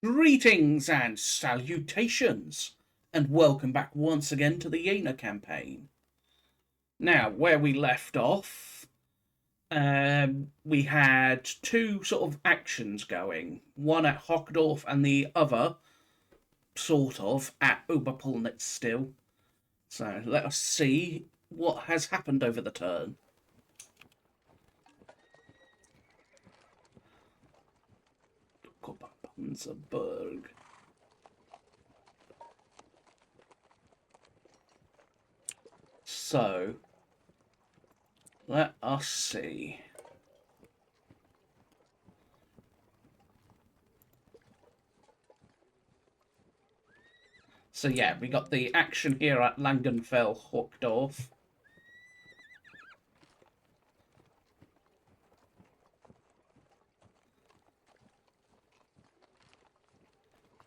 Greetings and salutations, and welcome back once again to the Jena Campaign. Now, where we left off, we had two sort of actions going, one at Hockdorf and the other, sort of, at Oberpolnitz still. So let us see what has happened over the turn. Panzerberg. So, let us see. So yeah, we got the action here at Langenfeld-Hockdorf.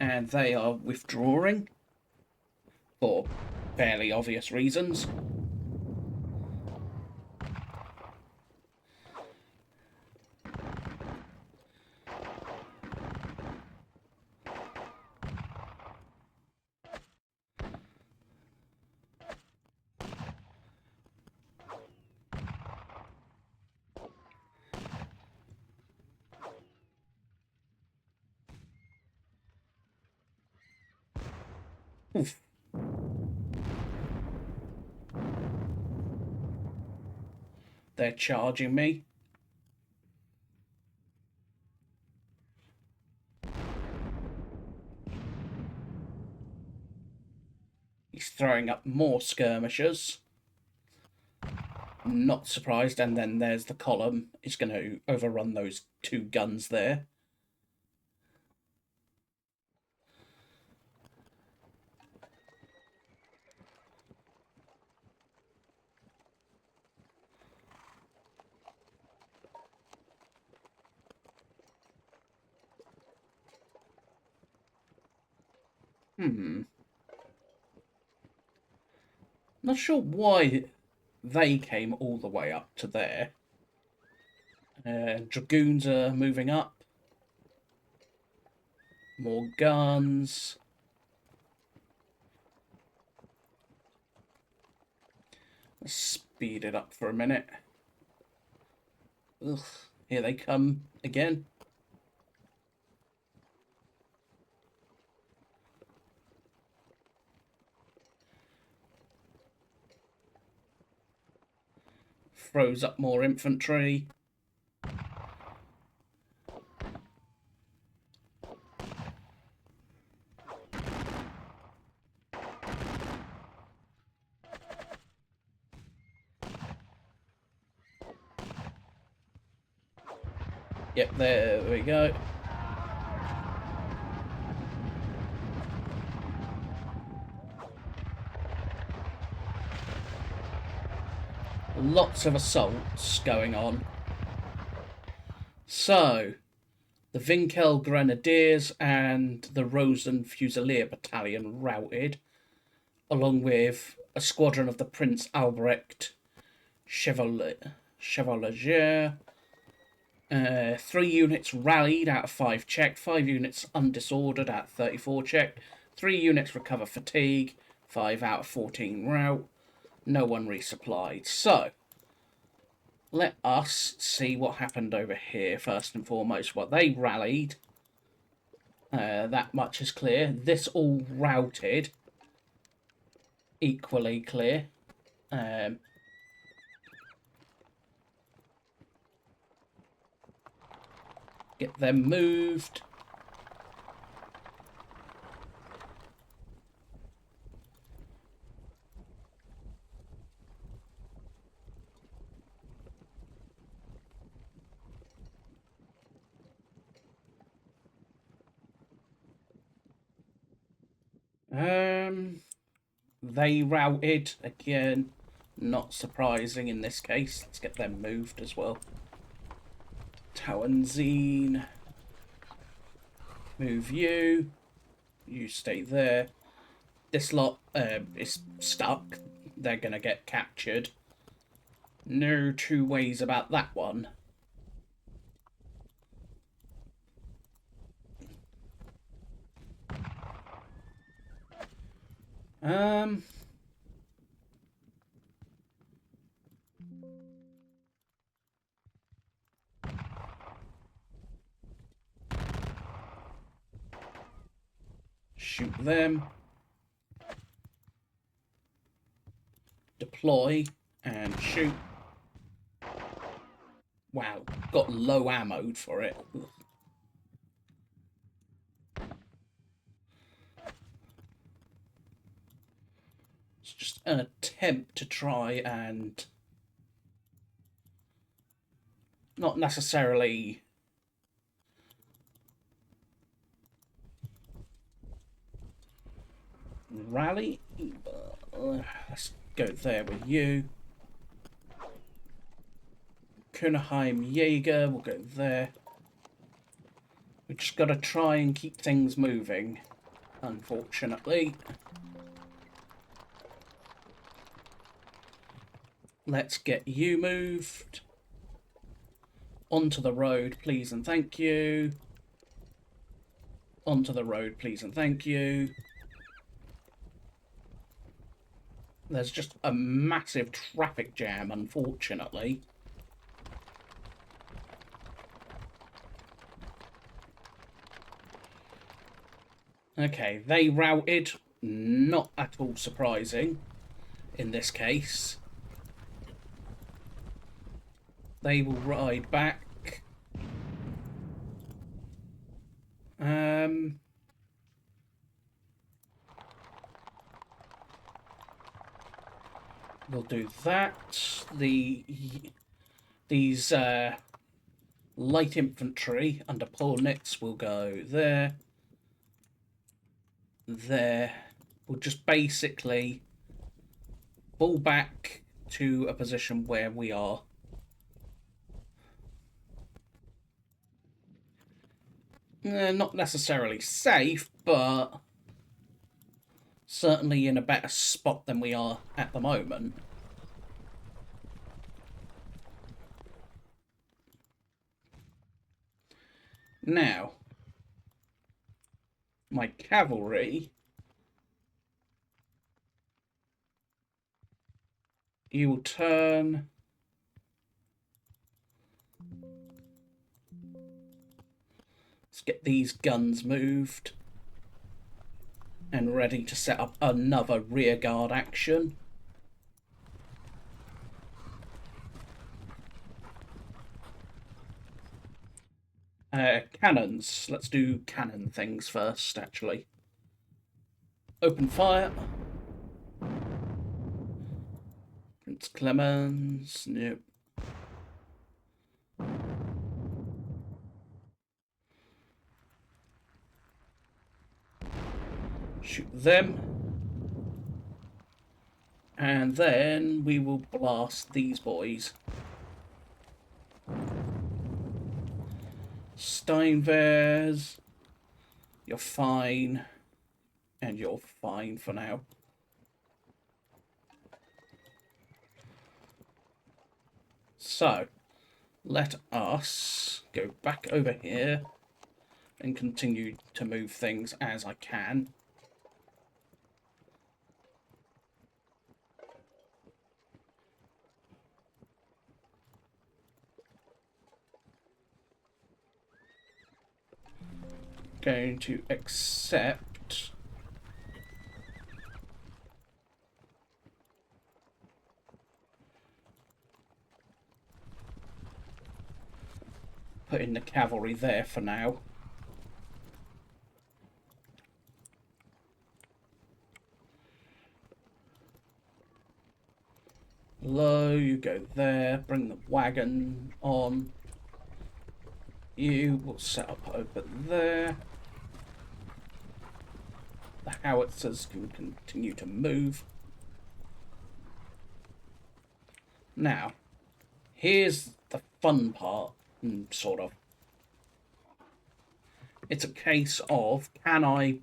And they are withdrawing for fairly obvious reasons. Oof. They're charging me. He's throwing up more skirmishers. Not surprised, and then there's the column. It's going to overrun those two guns there. Not sure why they came all the way up to there. Dragoons are moving up. More guns. Let's speed it up for a minute. Ugh, here they come again. Throws up more infantry. Yep, there we go. Lots of assaults going on. So, the Winkel Grenadiers and the Rosen Fusilier Battalion routed, along with a squadron of the Prince Albrecht Chevalier. 3 units rallied out of 5 checked, 5 units undisordered at 34 checked, 3 units recover fatigue, 5 out of 14 rout, no one resupplied. So, let us see what happened over here first and foremost. Well, they rallied. That much is clear. This all routed. Equally clear. Get them moved. They routed again. Not surprising in this case. Let's get them moved as well. Tauenzine. Move you. You stay there. This lot is stuck. They're going to get captured. No two ways about that one. Um, shoot them. Deploy and shoot. Wow, got low ammo for it. It's just an attempt to try and not necessarily rally. Let's go there with you. Kunaheim Jaeger, we'll go there. We just got to try and keep things moving, unfortunately. Let's get you moved. Onto the road, please and thank you. Onto the road, please and thank you. There's just a massive traffic jam, unfortunately. Okay, they routed. Not at all surprising in this case. They will ride back. We'll do that. These light infantry under Polnitz will go there. There. We'll just basically fall back to a position where we are. Not necessarily safe, but certainly in a better spot than we are at the moment. Now, my cavalry, you will turn. Let's get these guns moved and ready to set up another rearguard action. Cannons. Let's do cannon things first, actually. Open fire. Prince Clemens. Nope. Shoot them. And then we will blast these boys. Steinvers, you're fine. And you're fine for now. So, let us go back over here and continue to move things as I can. Going to accept putting the cavalry there for now. Low, you go there, bring the wagon on. You will set up over there. The howitzers can continue to move. Now, here's the fun part, sort of. It's a case of, can I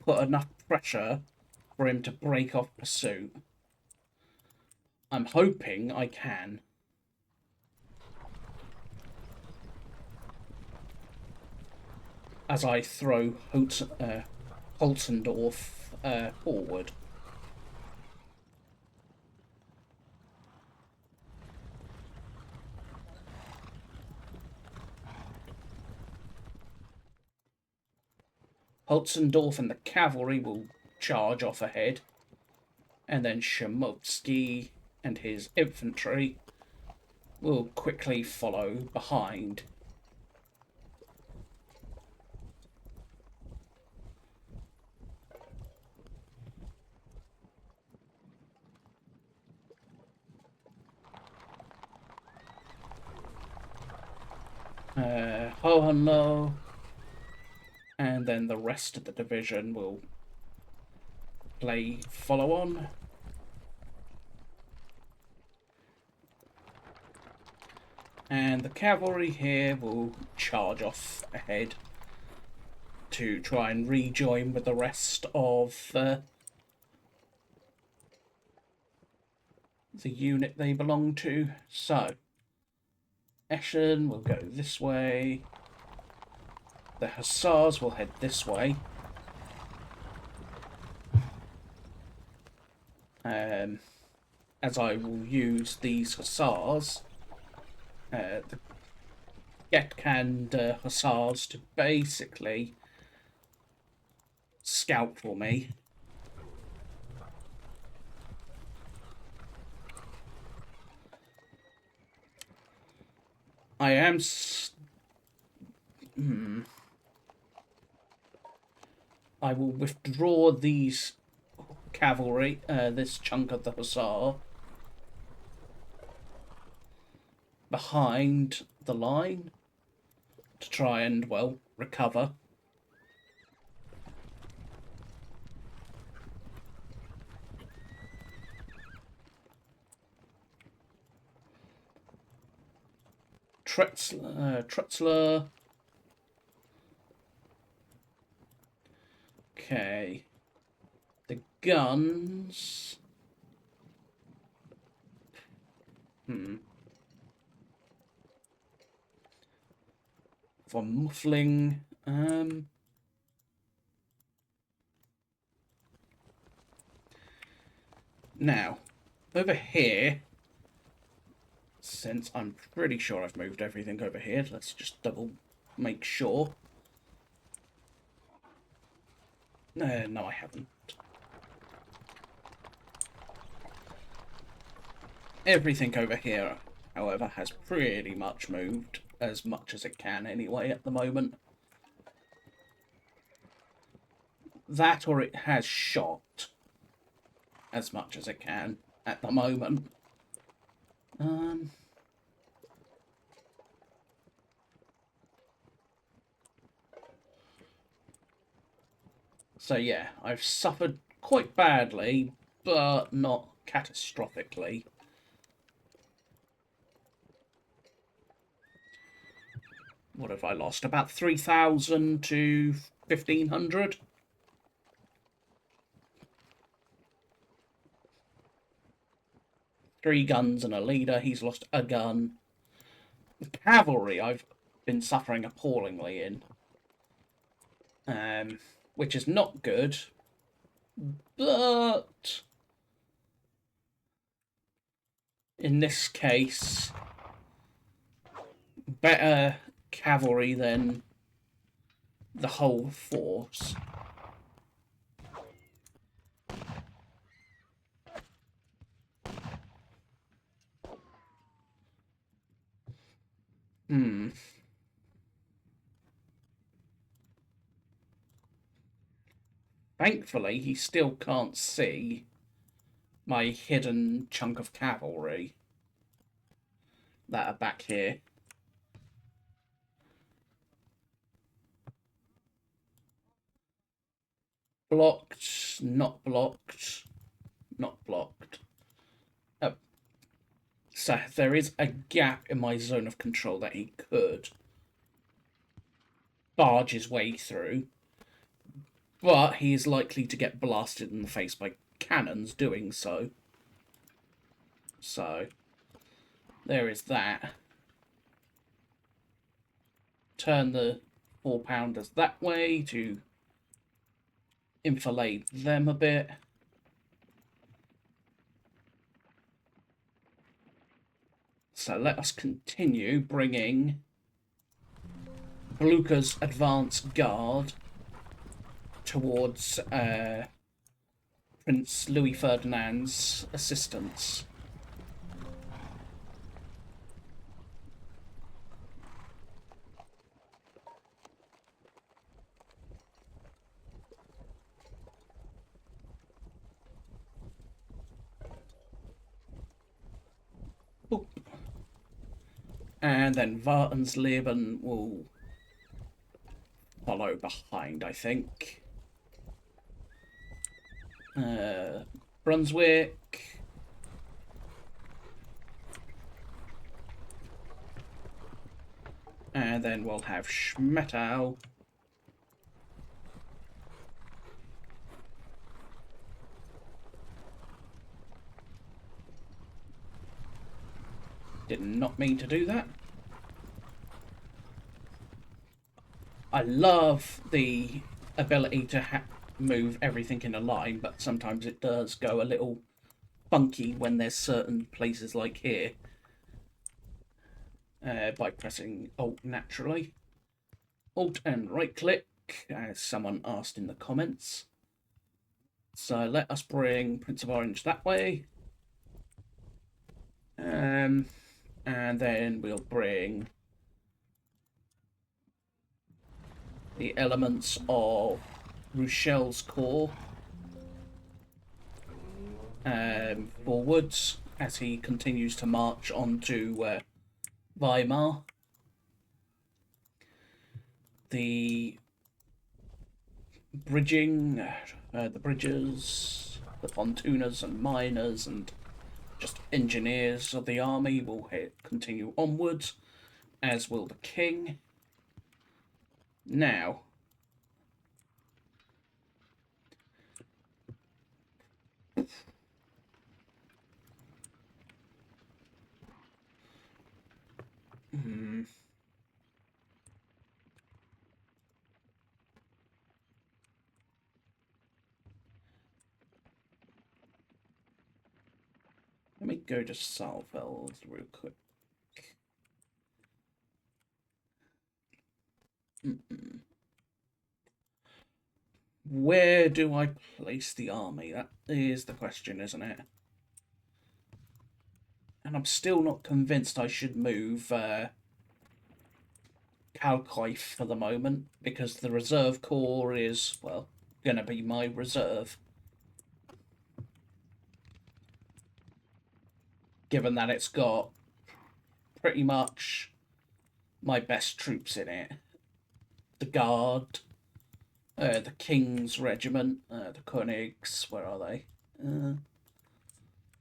put enough pressure for him to break off pursuit? I'm hoping I can. As I throw Holzendorf forward. Holzendorf and the cavalry will charge off ahead, and then Shamovsky and his infantry will quickly follow behind. Hohenlohe, and then the rest of the division will follow on. And the cavalry here will charge off ahead to try and rejoin with the rest of the unit they belong to. So, Eschen will go this way. The Hussars will head this way. As I will use these Hussars, the Getkand Hussars, to basically scout for me. I am... I will withdraw these cavalry, this chunk of the Hussar, behind the line to try and, well, recover. Tretzler. Okay. The guns. For muffling. Now, over here, since I'm pretty sure I've moved everything over here, let's just double make sure. No, I haven't. Everything over here, however, has pretty much moved, as much as it can anyway at the moment. That, or it has shot as much as it can at the moment. So yeah, I've suffered quite badly, but not catastrophically. What have I lost? About 3,000 to 1,500? Three guns and a leader. He's lost a gun. The cavalry I've been suffering appallingly in. Which is not good. But in this case, better cavalry than the whole force. Thankfully, he still can't see my hidden chunk of cavalry that are back here. Blocked, not blocked, not blocked. Oh. So there is a gap in my zone of control that he could barge his way through. But he is likely to get blasted in the face by cannons doing so. So, there is that. Turn the 4-pounders that way to enfilade them a bit. So let us continue bringing Blucher's advance guard towards Prince Louis Ferdinand's assistance. Boop. And then Wartensleben will follow behind, I think. Brunswick. And then we'll have Schmettau. Did not mean to do that. I love the ability to move everything in a line, but sometimes it does go a little funky when there's certain places like here. By pressing Alt naturally. Alt and right click, as someone asked in the comments. So let us bring Prince of Orange that way. And then we'll bring the elements of Rochelle's corps forwards as he continues to march on to Weimar. The bridging, the bridges, the pontooners and miners and just engineers of the army will continue onwards, as will the king. Now, let me go to Saalfeld real quick. Where do I place the army? That is the question, isn't it? And I'm still not convinced I should move Kalkoif for the moment, because the reserve corps is, well, going to be my reserve. Given that it's got pretty much my best troops in it. The Guard, the King's Regiment, the Königs, where are they?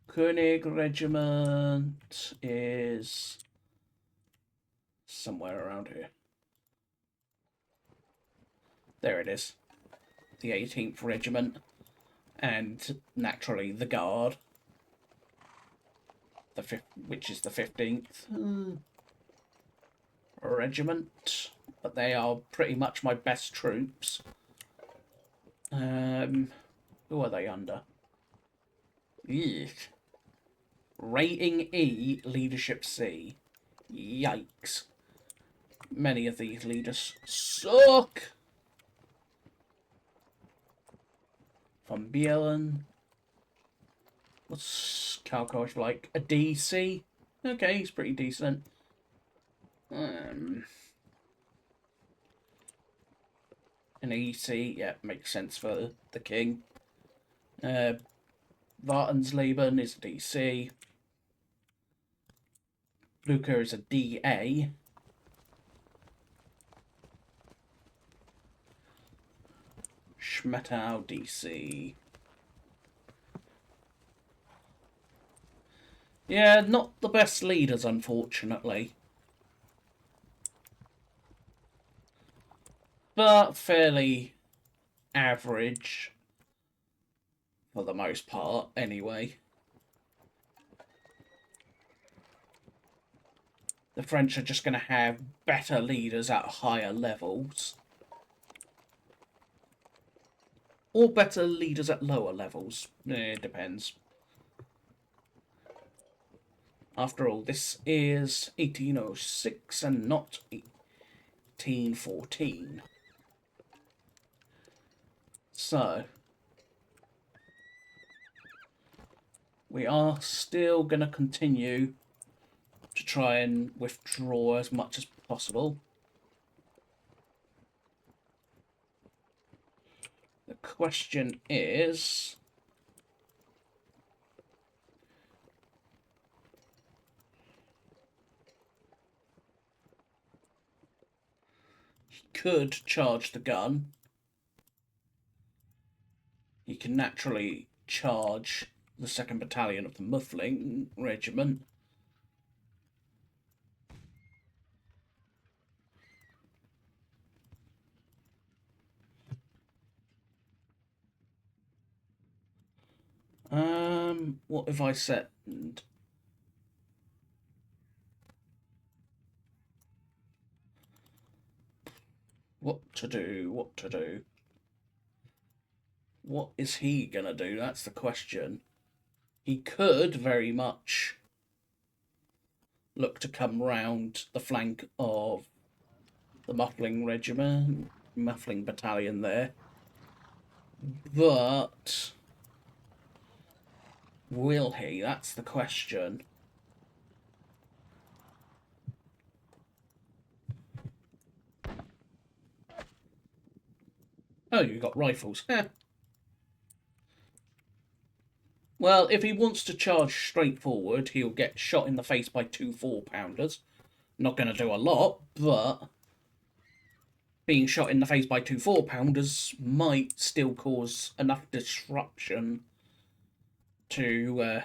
König Regiment is somewhere around here. There it is. The 18th Regiment, and naturally the Guard, which is the 15th Regiment, but they are pretty much my best troops. Who are they under? Eek. Rating E, Leadership C. Yikes. Many of these leaders suck. Von Bielen. What's Kalkosh like? A DC? Okay, he's pretty decent. An EC, yeah, makes sense for the king. Wartensleben is a DC. Blucher is a DA. Schmettau DC. Yeah, not the best leaders, unfortunately. But fairly average. For the most part, anyway. The French are just going to have better leaders at higher levels. Or better leaders at lower levels. It depends. After all, this is 1806 and not 1814. So, we are still going to continue to try and withdraw as much as possible. The question is, he could charge the gun. He can naturally charge the 2nd Battalion of the Muffling Regiment. What if I send? What to do? What to do? What is he gonna do? That's the question. He could very much look to come round the flank of the Muffling Regiment, Muffling Battalion there. But will he? That's the question. Oh, you got rifles. Well, if he wants to charge straight forward, he'll get shot in the face by 2 4-pounders. Not going to do a lot, but being shot in the face by 2 4-pounders might still cause enough disruption to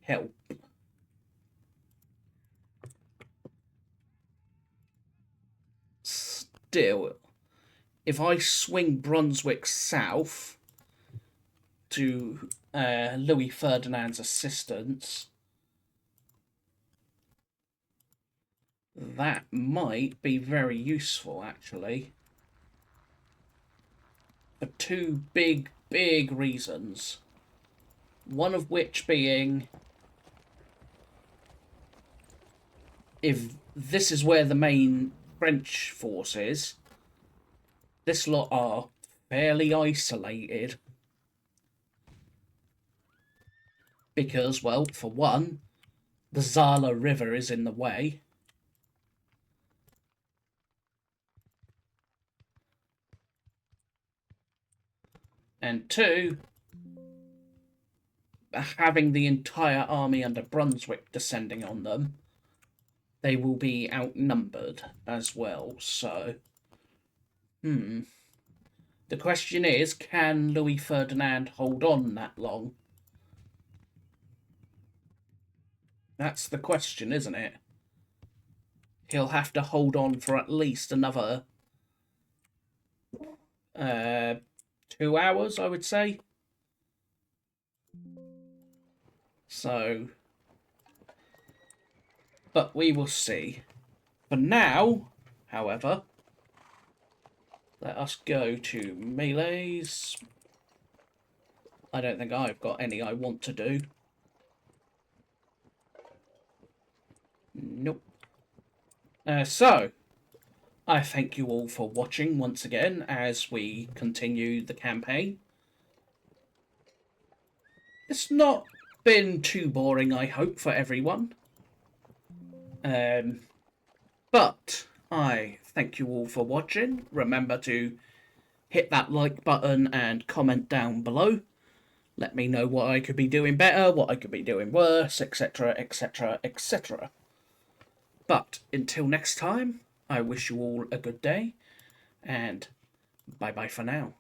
help. Still, if I swing Brunswick south to Louis Ferdinand's assistance, that might be very useful, actually. For 2 big reasons. One of which being, if this is where the main French force is, this lot are fairly isolated. Because, well, for one, the Zala River is in the way. And 2, having the entire army under Brunswick descending on them, they will be outnumbered as well. So, the question is, can Louis Ferdinand hold on that long? That's the question, isn't it? He'll have to hold on for at least another 2 hours, I would say. So, but we will see. For now, however, let us go to melees. I don't think I've got any I want to do. Nope. So, I thank you all for watching once again as we continue the campaign. It's not been too boring, I hope, for everyone. But I thank you all for watching. Remember to hit that like button and comment down below. Let me know what I could be doing better, what I could be doing worse, etc, etc, etc. But until next time, I wish you all a good day, and bye-bye for now.